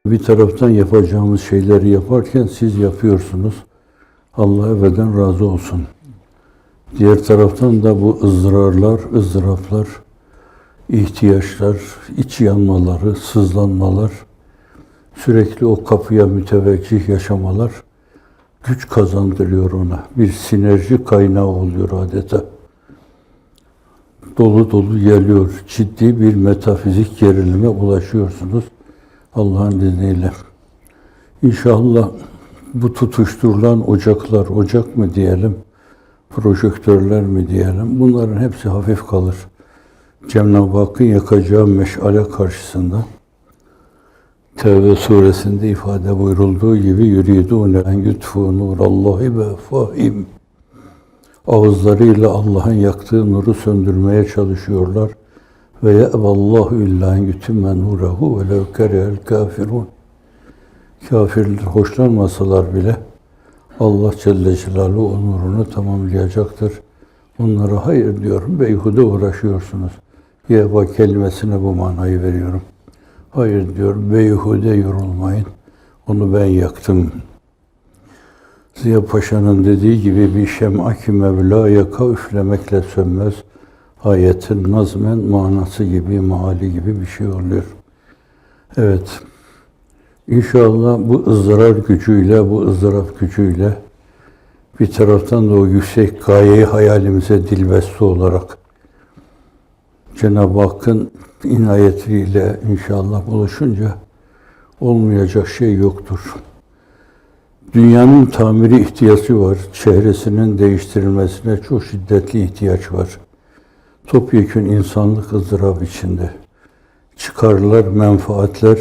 Bir taraftan yapacağımız şeyleri yaparken siz yapıyorsunuz. Allah ebeden razı olsun. Diğer taraftan da bu ızdırarlar, ızdıraplar, ihtiyaçlar, iç yanmaları, sızlanmalar, sürekli o kapıya müteveccih yaşamalar güç kazandırıyor ona. Bir sinerji kaynağı oluyor adeta. Dolu dolu geliyor. Ciddi bir metafizik gerilime ulaşıyorsunuz Allah'ın izniyle. İnşallah bu tutuşturulan ocaklar, ocak mı diyelim, projektörler mi diyelim, bunların hepsi hafif kalır. Cenab-ı Hakk'ın yakacağı meşale karşısında Tevbe suresinde ifade buyurulduğu gibi yuridûne en yutfû nûrallâhi ve fâhim. Ağızlarıyla Allah'ın yaktığı nuru söndürmeye çalışıyorlar. Ve ye'eballâhu illâ en yutimme nûrehu ve lev kerehel kâfirûn. Kafirler hoşlanmasalar bile Allah Celle Celaluhu o nurunu tamamlayacaktır. Onlara hayır diyorum, beyhude uğraşıyorsunuz. Yeva kelimesine bu manayı veriyorum. Hayır diyor, beyhude yorulmayın. Onu ben yaktım. Ziya Paşa'nın dediği gibi bir şem'a-ki Mevla yaka üflemekle sönmez. Ayetin nazmen manası gibi, maali gibi bir şey oluyor. Evet. İnşallah bu ızdırar gücüyle, bu ızdırap gücüyle bir taraftan da o yüksek gayeyi hayalimize dilbeste olarak Cenab-ı Hakk'ın inayetiyle inşallah buluşunca olmayacak şey yoktur. Dünyanın tamiri ihtiyacı var. Çehresinin değiştirilmesine çok şiddetli ihtiyaç var. Topyekün insanlık ızdırap içinde. Çıkarlar, menfaatler,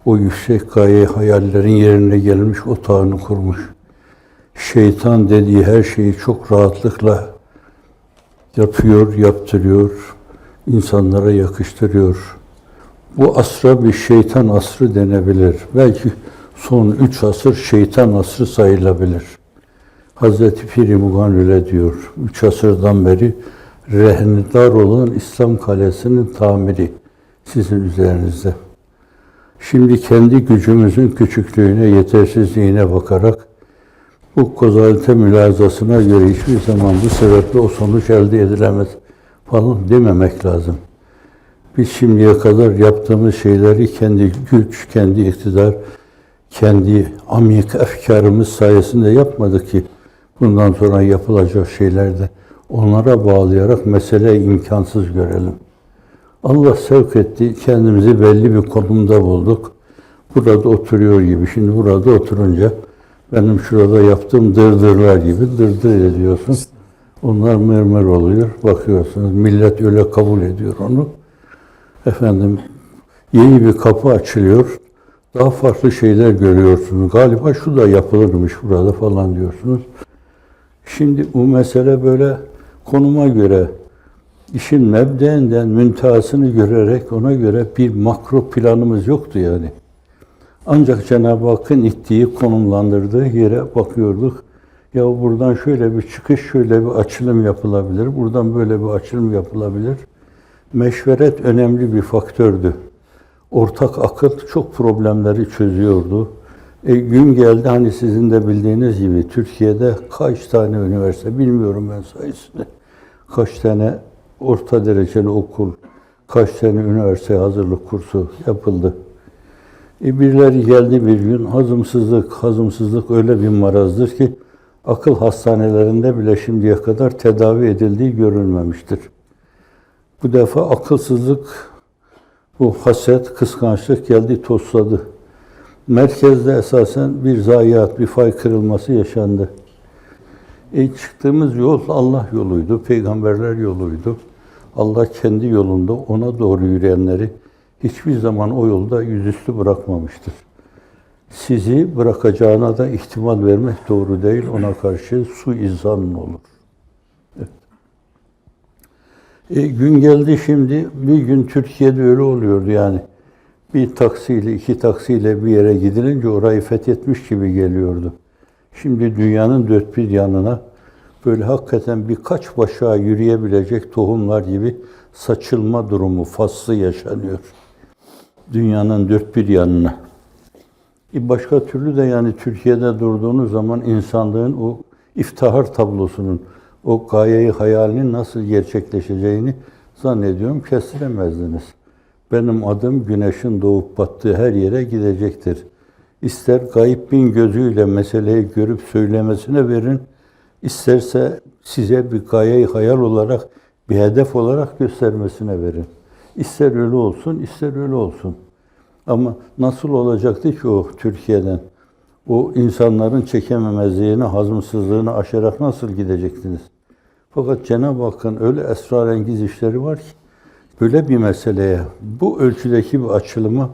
o yüksek gaye hayallerin yerine gelmiş, otağını kurmuş. Şeytan dediği her şeyi çok rahatlıkla yapıyor, yaptırıyor, insanlara yakıştırıyor. Bu asra bir şeytan asrı denebilir. Belki son 3 asır şeytan asrı sayılabilir. Hazreti Pir-i Mugan öyle diyor. 3 asırdan beri rehnedar olan İslam kalesinin tamiri sizin üzerinizde. Şimdi kendi gücümüzün küçüklüğüne, yetersizliğine bakarak bu kozalite mülazasına göre hiçbir zaman bu sebeple o sonuç elde edilemez falan dememek lazım. Biz şimdiye kadar yaptığımız şeyleri kendi güç, kendi iktidar, kendi amik efkarımız sayesinde yapmadık ki bundan sonra yapılacak şeylerde onlara bağlayarak meseleyi imkansız görelim. Allah sevk etti, kendimizi belli bir konumda bulduk. Burada oturuyor gibi. Şimdi burada oturunca benim şurada yaptığım dırdırlar gibi dırdır ediyorsun. Onlar mırmır oluyor. Bakıyorsunuz millet öyle kabul ediyor onu. Efendim yeni bir kapı açılıyor. Daha farklı şeyler görüyorsunuz. Galiba şu da yapılırmış burada falan diyorsunuz. Şimdi bu mesele böyle konuma göre işin mebdeinden müntehasını görerek ona göre bir makro planımız yoktu yani. Ancak Cenab-ı Hakk'ın ittiği, konumlandırdığı yere bakıyorduk. Ya buradan şöyle bir çıkış, şöyle bir açılım yapılabilir. Buradan böyle bir açılım yapılabilir. Meşveret önemli bir faktördü. Ortak akıl çok problemleri çözüyordu. Gün geldi hani sizin de bildiğiniz gibi Türkiye'de kaç tane üniversite, bilmiyorum ben sayısını, kaç tane orta dereceli okul, kaç tane üniversite hazırlık kursu yapıldı. Birileri geldi bir gün, hazımsızlık öyle bir marazdır ki akıl hastanelerinde bile şimdiye kadar tedavi edildiği görülmemiştir. Bu defa akılsızlık, bu haset, kıskançlık geldi tosladı. Merkezde esasen bir zayiat, bir fay kırılması yaşandı. Çıktığımız yol Allah yoluydu, peygamberler yoluydu. Allah kendi yolunda ona doğru yürüyenleri hiçbir zaman o yolda yüzüstü bırakmamıştır. Sizi bırakacağına da ihtimal vermek doğru değil, ona karşı suizan olur. Evet. Gün geldi şimdi, bir gün Türkiye'de öyle oluyordu yani. Bir taksiyle, 2 taksiyle bir yere gidilince orayı fethetmiş gibi geliyordu. Şimdi dünyanın dört bir yanına böyle hakikaten birkaç başa yürüyebilecek tohumlar gibi saçılma durumu, faslı yaşanıyor. Dünyanın dört bir yanına. Başka türlü de yani Türkiye'de durduğunuz zaman insanlığın o iftihar tablosunun, o gayeyi hayalinin nasıl gerçekleşeceğini zannediyorum kestiremezdiniz. Benim adım güneşin doğup battığı her yere gidecektir. İster gayb bin gözüyle meseleyi görüp söylemesine verin, isterse size bir gaye-i hayal olarak, bir hedef olarak göstermesine verin. İster öyle olsun, ister öyle olsun. Ama nasıl olacaktı ki o Türkiye'den? O insanların çekememezliğini, hazımsızlığını aşarak nasıl gidecektiniz? Fakat Cenab-ı Hakk'ın öyle esrarengiz işleri var ki, böyle bir meseleye, bu ölçüdeki bir açılıma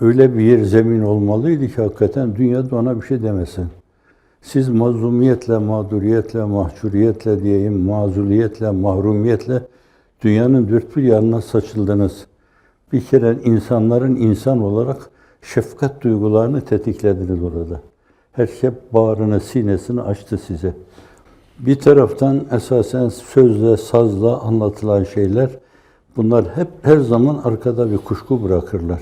öyle bir yer, zemin olmalıydı ki hakikaten dünyada ona bir şey demesin. Siz mazlumiyetle, mağduriyetle, mahcuriyetle diyeyim, mazuliyetle, mahrumiyetle dünyanın dört bir yanına saçıldınız. Bir kere insanların insan olarak şefkat duygularını tetiklediniz orada. Herkes bağrını, sinesini açtı size. Bir taraftan esasen sözle, sazla anlatılan şeyler, bunlar hep her zaman arkada bir kuşku bırakırlar.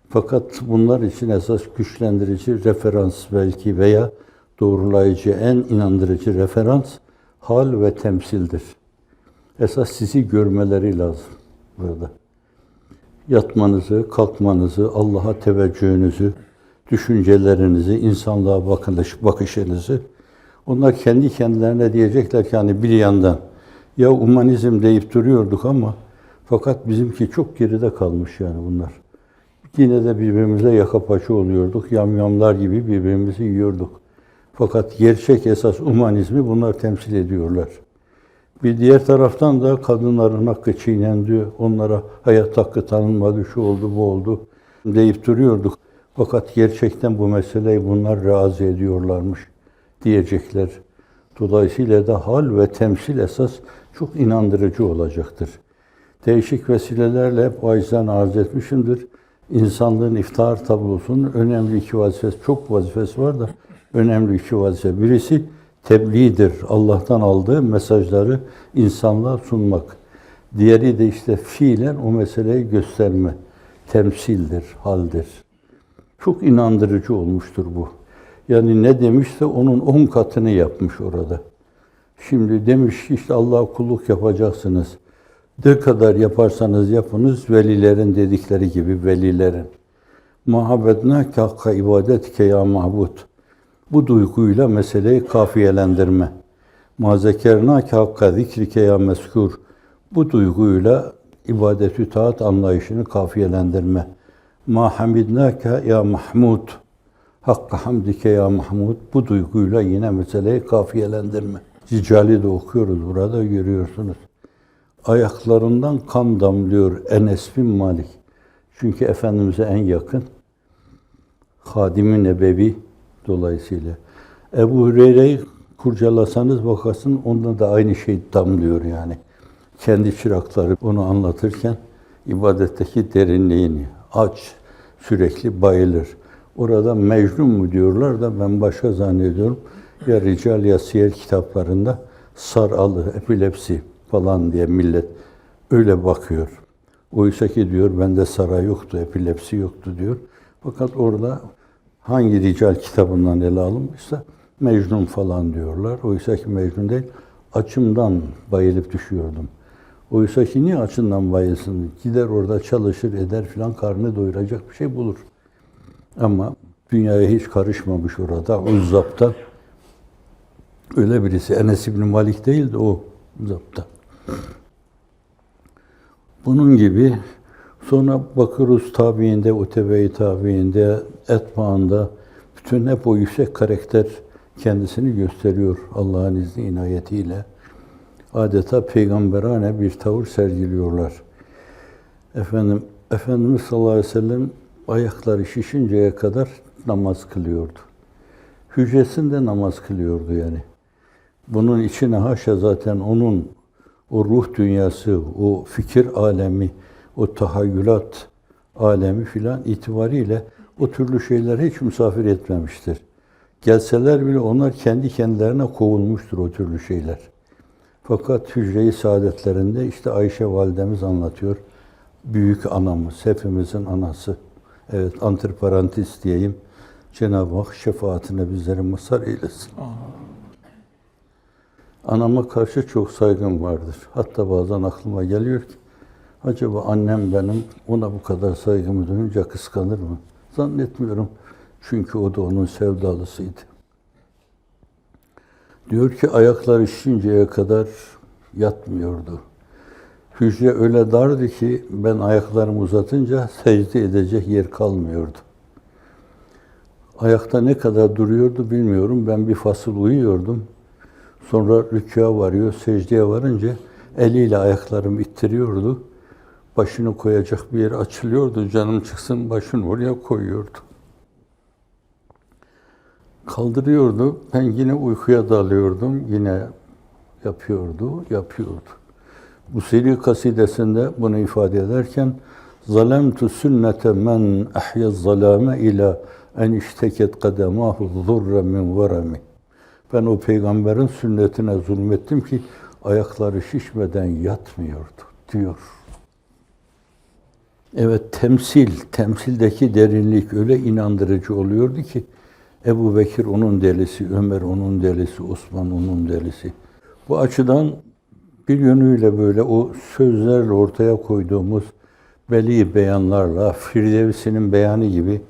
Fakat bunlar için esas güçlendirici referans belki veya doğrulayıcı, en inandırıcı referans hal ve temsildir. Esas sizi görmeleri lazım burada. Yatmanızı, kalkmanızı, Allah'a teveccühünüzü, düşüncelerinizi, insanlığa bakışınızı, onlar kendi kendilerine diyecekler ki hani bir yandan ya humanizm deyip duruyorduk ama fakat bizimki çok geride kalmış yani bunlar. Yine de birbirimize yaka paça oluyorduk, yamyamlar gibi birbirimizi yiyorduk. Fakat gerçek esas humanizmi bunlar temsil ediyorlar. Bir diğer taraftan da kadınların hakkı çiğnendi, onlara hayat hakkı tanınmadı, şu oldu, bu oldu deyip duruyorduk. Fakat gerçekten bu meseleyi bunlar razı ediyorlarmış diyecekler. Dolayısıyla da hal ve temsil esas çok inandırıcı olacaktır. Değişik vesilelerle hep acizane arz etmişimdir. İnsanlığın iftihar tablosunun önemli iki vazifesi, çok vazifesi var da önemli iki vazife. Birisi tebliğdir. Allah'tan aldığı mesajları insanlığa sunmak. Diğeri de işte fiilen o meseleyi gösterme. Temsildir, haldir. Çok inandırıcı olmuştur bu. Yani ne demişse onun 10 katını yapmış orada. Şimdi demiş ki işte Allah'a kulluk yapacaksınız. Ne kadar yaparsanız yapınız, velilerin dedikleri gibi velilerin. Muhabbetnâke hakka ibadetike ya mahbud. Bu duyguyla meseleyi kafiyelendirme. Ma zekernâke hakka zikrike ya meskûr. Bu duyguyla ibadet-ü taat anlayışını kafiyelendirme. Ma hamidnâke ya mahmud. Hakka hamdike ya mahmud. Bu duyguyla yine meseleyi kafiyelendirme. Ricali de okuyoruz burada, görüyorsunuz. Ayaklarından kan damlıyor Enes bin Malik. Çünkü Efendimiz'e en yakın. Hadim-i Nebevi dolayısıyla. Ebu Hureyre'yi kurcalasanız bakarsın onda da aynı şey damlıyor yani. Kendi çırakları onu anlatırken ibadetteki derinliğini, aç, sürekli bayılır. Orada Mecnun mu diyorlar da ben başka zannediyorum. Ya Rical ya Siyer kitaplarında saralı, epilepsi falan diye millet öyle bakıyor. Oysa ki diyor bende saray yoktu, epilepsi yoktu diyor. Fakat orada hangi Rical kitabından ele alınmışsa Mecnun falan diyorlar. Oysa ki Mecnun değil, açımdan bayılıp düşüyordum. Oysa ki niye açından bayılsın? Gider orada çalışır eder filan karnını doyuracak bir şey bulur. Ama dünyaya hiç karışmamış orada. Uzzap'tan öyle birisi. Enes İbni Malik değil de o Uzzap'tan. Bunun gibi sonra bakıyoruz tabiinde, utebe-i tabiinde, etbaında bütün hep o yüksek karakter kendisini gösteriyor Allah'ın izni inayetiyle. Adeta peygamberane bir tavır sergiliyorlar. Efendimiz sallallahu aleyhi ve sellem ayakları şişinceye kadar namaz kılıyordu. Hücresinde namaz kılıyordu yani. Bunun içine haşa zaten onun o ruh dünyası, o fikir alemi, o tahayyülat alemi filan itibariyle o türlü şeyler hiç misafir etmemiştir. Gelseler bile onlar kendi kendilerine kovulmuştur o türlü şeyler. Fakat hücre-i saadetlerinde işte Ayşe validemiz anlatıyor. Büyük anamız, hepimizin anası. Evet, antiparantez diyeyim. Cenab-ı Hak şefaatine bizleri mazhar eylesin. Anama karşı çok saygım vardır. Hatta bazen aklıma geliyor ki, acaba annem benim ona bu kadar saygımı duyunca kıskanır mı? Zannetmiyorum. Çünkü o da onun sevdalısıydı. Diyor ki ayakları şişinceye kadar yatmıyordu. Hücre öyle dardı ki ben ayaklarımı uzatınca secde edecek yer kalmıyordu. Ayakta ne kadar duruyordu bilmiyorum. Ben bir fasıl uyuyordum. Sonra rükûa varıyor, secdeye varınca eliyle ayaklarımı ittiriyordu. Başını koyacak bir yer açılıyordu. Canım çıksın başını oraya koyuyordu. Kaldırıyordu. Ben yine uykuya dalıyordum. Yine yapıyordu. Busiri kasidesinde bunu ifade ederken zalemtu sünnete men ahya zalame ila en işteket kademahu zurre min veremi. Ben o peygamberin sünnetine zulmettim ki ayakları şişmeden yatmıyordu diyor. Evet, temsildeki derinlik öyle inandırıcı oluyordu ki Ebu Bekir onun delisi, Ömer onun delisi, Osman onun delisi. Bu açıdan bir yönüyle böyle o sözlerle ortaya koyduğumuz beli beyanlarla, Firdevsi'nin beyanı gibi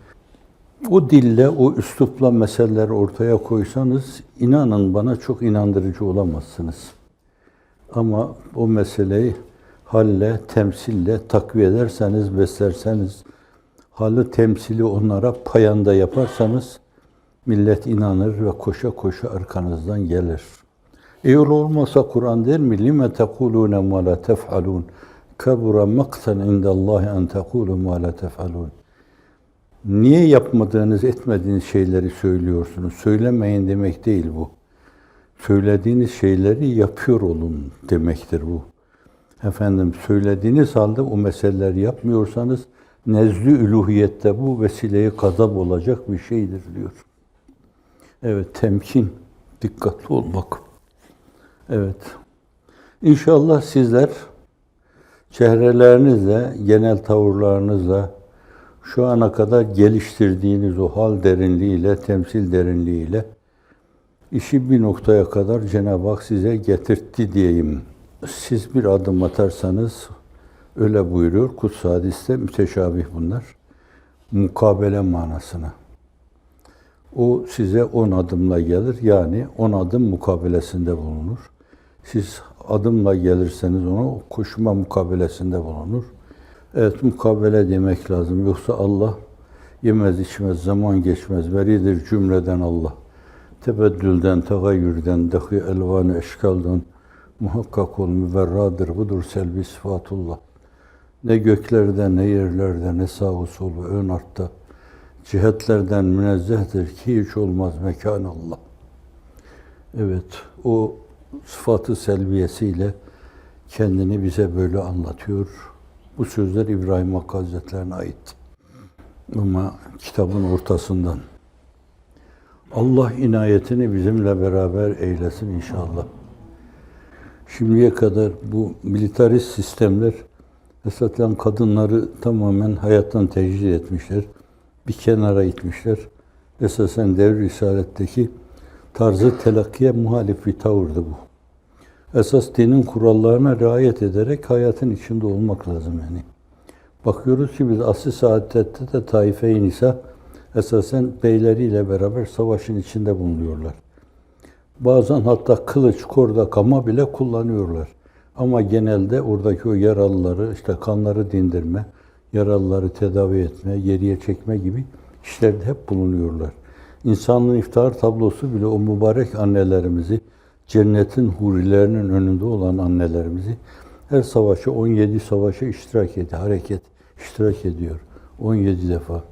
o dille, o üslupla meseleleri ortaya koysanız, inanın bana çok inandırıcı olamazsınız. Ama o meseleyi halle, temsille takviye ederseniz, beslerseniz, halı temsili onlara payanda yaparsanız, millet inanır ve koşa koşa arkanızdan gelir. Eğer olmasa Kur'an der mi? لِمَ تَقُولُونَ مَا لَا تَفْعَلُونَ كَبُرَ مَقْتًا عِنْدَ اللّٰهِ اَنْ تَقُولُوا مَا لَا تَفْعَلُونَ. Niye yapmadığınız, etmediğiniz şeyleri söylüyorsunuz? Söylemeyin demek değil bu. Söylediğiniz şeyleri yapıyor olun demektir bu. Efendim, söylediğiniz halde o meseleleri yapmıyorsanız, nezdü üluhiyette bu vesileyi gazap olacak bir şeydir diyor. Evet, temkin, dikkatli olmak. Evet. İnşallah sizler çehrelerinizle, genel tavırlarınızla, şu ana kadar geliştirdiğiniz o hal derinliğiyle, temsil derinliğiyle işi bir noktaya kadar Cenab-ı Hak size getirtti diyeyim. Siz bir adım atarsanız, öyle buyuruyor Kuts-ı Hadis'te, müteşabih bunlar, mukabele manasına. O size 10 adımla gelir, yani 10 adım mukabelesinde bulunur. Siz adımla gelirseniz ona o koşma mukabelesinde bulunur. Evet, mukabele demek lazım. Yoksa Allah yemez içmez, zaman geçmez, veridir cümleden Allah. Tebeddülden, tegayyürden, dahi elvan-ı eşkaldan muhakkak ol, müverradır. Budur selbi sıfatullah. Ne göklerde, ne yerlerde, ne sağ sol ve ön artta cihetlerden münezzehtir ki hiç olmaz mekan Allah. Evet, o sıfatı selviyesiyle kendini bize böyle anlatıyor. Bu sözler İbrahim Hakkı Hazretlerine ait. Ama kitabın ortasından. Allah inayetini bizimle beraber eylesin inşallah. Şimdiye kadar bu militarist sistemler esasen kadınları tamamen hayattan tecrid etmişler. Bir kenara itmişler. Esasen devr-i risaletteki tarzı telakkiye muhalif bir tavırdı bu. Esas dinin kurallarına riayet ederek hayatın içinde olmak lazım yani. Bakıyoruz ki biz asr-ı saadette de Taife-i Nisa esasen beyleriyle beraber savaşın içinde bulunuyorlar. Bazen hatta kılıç, korda, kama bile kullanıyorlar. Ama genelde oradaki o yaralıları, işte kanları dindirme, yaralıları tedavi etme, geriye çekme gibi işlerde hep bulunuyorlar. İnsanlığın iftihar tablosu bile o mübarek annelerimizi, cennetin hurilerinin önünde olan annelerimizi her savaşa, 17 savaşa iştirak ediyor. 17 defa.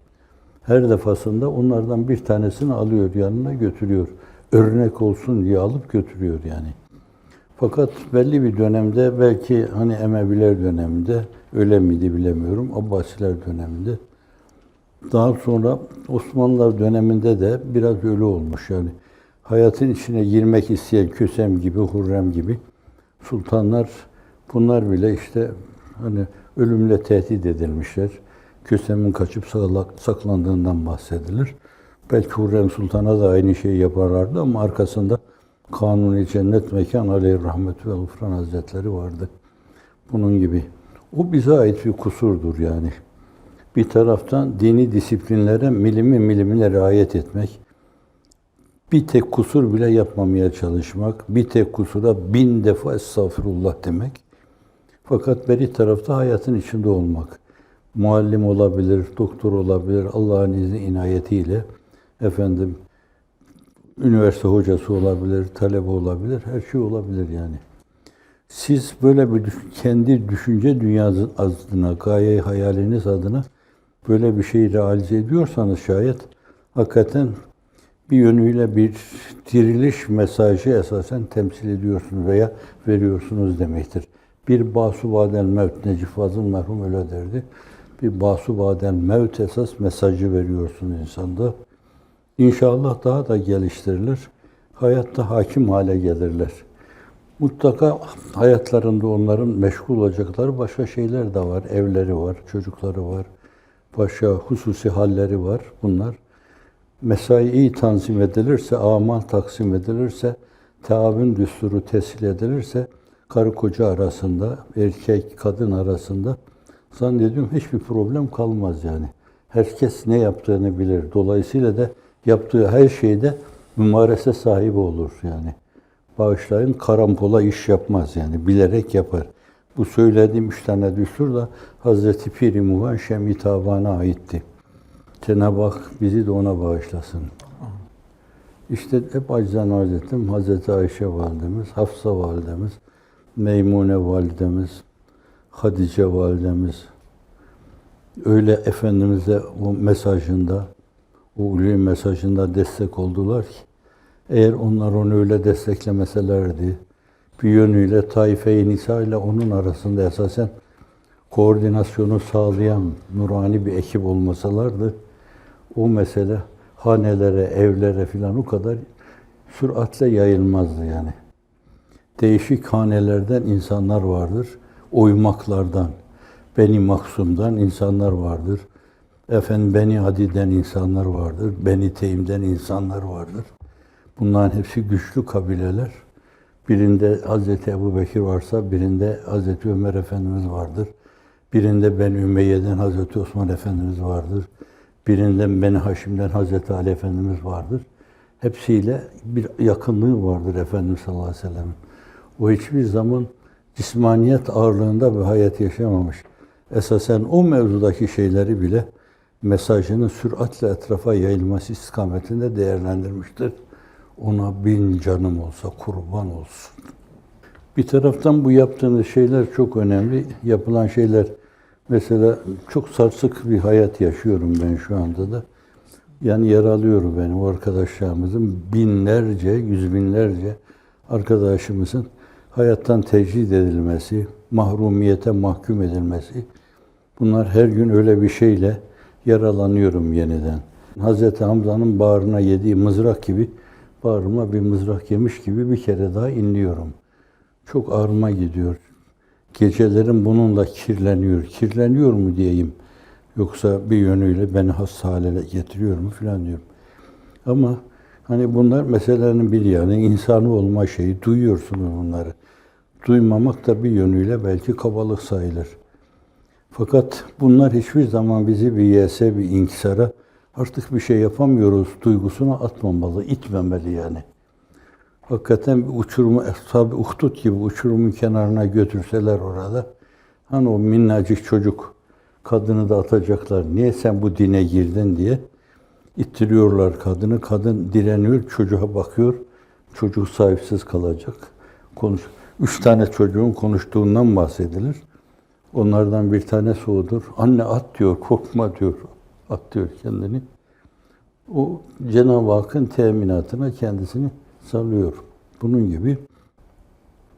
Her defasında onlardan bir tanesini alıyor, yanına götürüyor. Örnek olsun diye alıp götürüyor yani. Fakat belli bir dönemde, belki hani Emeviler döneminde, öyle miydi bilemiyorum, Abbasiler döneminde Daha sonra Osmanlılar döneminde de biraz öyle olmuş yani. Hayatın içine girmek isteyen Kösem gibi, Hürrem gibi sultanlar, bunlar bile işte hani ölümle tehdit edilmişler. Kösem'in kaçıp saklandığından bahsedilir. Belki Hürrem Sultan'a da aynı şeyi yaparlardı ama arkasında Kanuni Cennet Mekan Aleyh Rahmet ve Gufran Hazretleri vardı. Bunun gibi. O bize ait bir kusurdur yani. Bir taraftan dini disiplinlere milimine riayet etmek, bir tek kusur bile yapmamaya çalışmak, bir tek kusura 1000 defa estağfurullah demek. Fakat beri tarafta hayatın içinde olmak. Muallim olabilir, doktor olabilir, Allah'ın izni inayetiyle efendim üniversite hocası olabilir, talebe olabilir, her şey olabilir yani. Siz böyle bir kendi düşünce dünyası adına, gaye hayaliniz adına böyle bir şeyi realize ediyorsanız şayet hakikaten bir yönüyle bir diriliş mesajı esasen temsil ediyorsunuz veya veriyorsunuz demektir. Bir basu badel mevt, Necip Fazıl merhum öyle derdi. Bir basu badel mevt esas mesajı veriyorsunuz insanda. İnşallah daha da geliştirilir. Hayatta hakim hale gelirler. Mutlaka hayatlarında onların meşgul olacakları başka şeyler de var. Evleri var, çocukları var. Başka hususi halleri var bunlar. Mesai iyi tanzim edilirse, amal taksim edilirse, taavün düsturu tescil edilirse, karı koca arasında, erkek kadın arasında zannediyorum hiçbir problem kalmaz yani. Herkes ne yaptığını bilir. Dolayısıyla da yaptığı her şeyde mümarese sahibi olur yani. Bağışlayın, karampola iş yapmaz yani. Bilerek yapar. Bu söylediğim 3 tane düstur da Hazreti Pir-i Muhan Şem-i Taban'a aitti. Cenab-ı Hak bizi de ona bağışlasın. İşte hep acizane arz ettim. Hazreti Ayşe validemiz, Hafsa validemiz, Meymune validemiz, Hadice validemiz öyle Efendimiz'e o mesajında, o ulvi mesajında destek oldular ki eğer onlar onu öyle desteklemeselerdi, bir yönüyle Taife-i Nisa ile onun arasında esasen koordinasyonu sağlayan nurani bir ekip olmasalardı, o mesele hanelere, evlere filan o kadar süratle yayılmazdı yani. Değişik hanelerden insanlar vardır. Oymaklardan, Beni Maksum'dan insanlar vardır. Efendim Beni Adi'den insanlar vardır. Beni Teym'den insanlar vardır. Bunların hepsi güçlü kabileler. Birinde Hazreti Ebubekir varsa birinde Hazreti Ömer Efendimiz vardır. Birinde Beni Ümeyye'den Hazreti Osman Efendimiz vardır. Birinden Beni Haşim'den Hazreti Ali Efendimiz vardır. Hepsiyle bir yakınlığı vardır Efendimiz sallallahu aleyhi ve sellem. O hiçbir zaman cismaniyet ağırlığında bir hayat yaşamamış. Esasen o mevzudaki şeyleri bile mesajının süratle etrafa yayılması istikametinde değerlendirmiştir. Ona 1000 canım olsa kurban olsun. Bir taraftan bu yaptığınız şeyler çok önemli. Yapılan şeyler, mesela çok sarsık bir hayat yaşıyorum ben şu anda da. Yani yaralıyor beni o arkadaşlarımızın binlerce, yüz binlerce arkadaşımızın hayattan tecrid edilmesi, mahrumiyete mahkum edilmesi. Bunlar her gün öyle bir şeyle yaralanıyorum yeniden. Hazreti Hamza'nın bağrına yediği mızrak gibi, bağrıma bir mızrak yemiş gibi bir kere daha inliyorum. Çok ağrıma gidiyor. Gecelerim bununla kirleniyor. Kirleniyor mu diyeyim. Yoksa bir yönüyle beni hasta hale getiriyor mu filan diyorum. Ama hani bunlar meselenin bir yanı, insanı olma şeyi. Duyuyorsunuz bunları. Duymamak da bir yönüyle belki kabalık sayılır. Fakat bunlar hiçbir zaman bizi bir yese, bir inkisara, artık bir şey yapamıyoruz duygusuna atmamalı, itmemeli yani. Hakikaten bir uçurumu, Ashab-ı Uhdud gibi uçurumun kenarına götürseler orada, hani o minnacık çocuk, kadını da atacaklar, niye sen bu dine girdin diye ittiriyorlar kadını, kadın direniyor, çocuğa bakıyor, çocuk sahipsiz kalacak. 3 tane çocuğun konuştuğundan bahsedilir. Onlardan bir tanesi odur. Anne at diyor, korkma diyor, at diyor kendini. O Cenab-ı Hakk'ın teminatına kendisini salıyor. Bunun gibi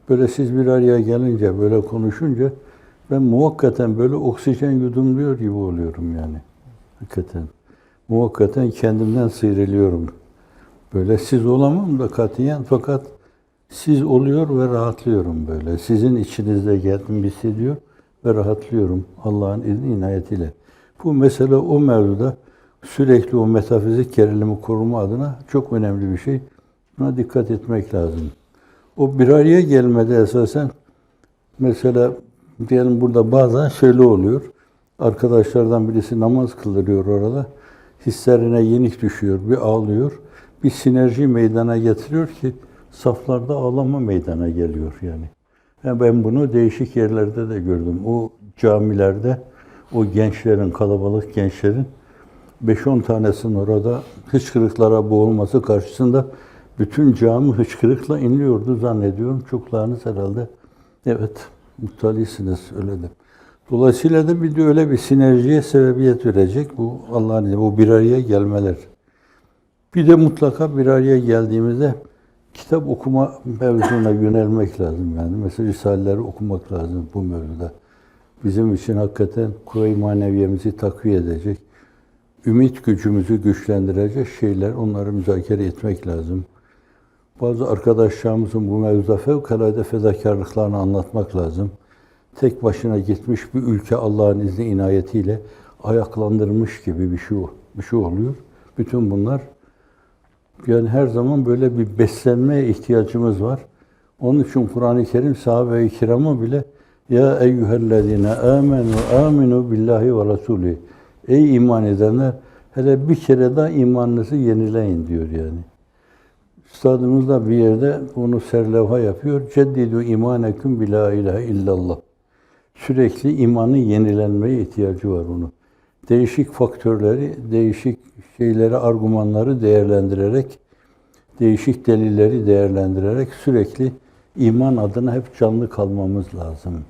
böyle siz bir araya gelince, böyle konuşunca ben muvakkaten böyle oksijen yudumluyor gibi oluyorum yani. Hakikaten. Muhakkaten kendimden sıyrılıyorum. Böyle siz olamam da katiyen, fakat siz oluyor ve rahatlıyorum böyle. Sizin içinizde geldim hissediyor ve rahatlıyorum Allah'ın izni inayetiyle. Bu mesele o mevzuda sürekli o metafizik gerilimi koruma adına çok önemli bir şey. Buna dikkat etmek lazım. O bir araya gelmede esasen mesela diyelim burada bazen şöyle oluyor. Arkadaşlardan birisi namaz kıldırıyor orada. Hislerine yenik düşüyor, bir ağlıyor. Bir sinerji meydana getiriyor ki saflarda ağlama meydana geliyor yani. Yani ben bunu değişik yerlerde de gördüm. O camilerde o gençlerin, kalabalık gençlerin 5-10 tanesinin orada hıçkırıklara boğulması karşısında bütün cami hıçkırıkla inliyordu zannediyorum. Çoklarınız herhalde evet muttalisiniz öyle de. Dolayısıyla da bir de öyle bir sinerjiye sebebiyet verecek bu Allah'ın izniyle, bu bir araya gelmeler. Bir de mutlaka bir araya geldiğimizde kitap okuma mevzuna yönelmek lazım yani. Mesela Risaleleri okumak lazım bu mevzuda. Bizim için hakikaten kuvve-i maneviyemizi takviye edecek, ümit gücümüzü güçlendirecek şeyler, onları müzakere etmek lazım. Bazı arkadaşlarımızın bu mevzuda fevkalade fedakarlıklarını anlatmak lazım. Tek başına gitmiş bir ülke Allah'ın izni inayetiyle ayaklandırmış gibi bir şey oluyor. Bütün bunlar yani her zaman böyle bir beslenmeye ihtiyacımız var. Onun için Kur'an-ı Kerim sahabe-i kirama bile ya eyyühellezine aminu billahi ve rasulü. Ey iman edenler, hele bir kere daha imanınızı yenileyin diyor yani. Üstadımız da bir yerde bunu serlevha yapıyor. Ceddidu imaneküm bi la ilahe illallah. Sürekli imanın yenilenmeye ihtiyacı var onu. Değişik faktörleri, değişik şeyleri, argümanları değerlendirerek, değişik delilleri değerlendirerek sürekli iman adına hep canlı kalmamız lazım.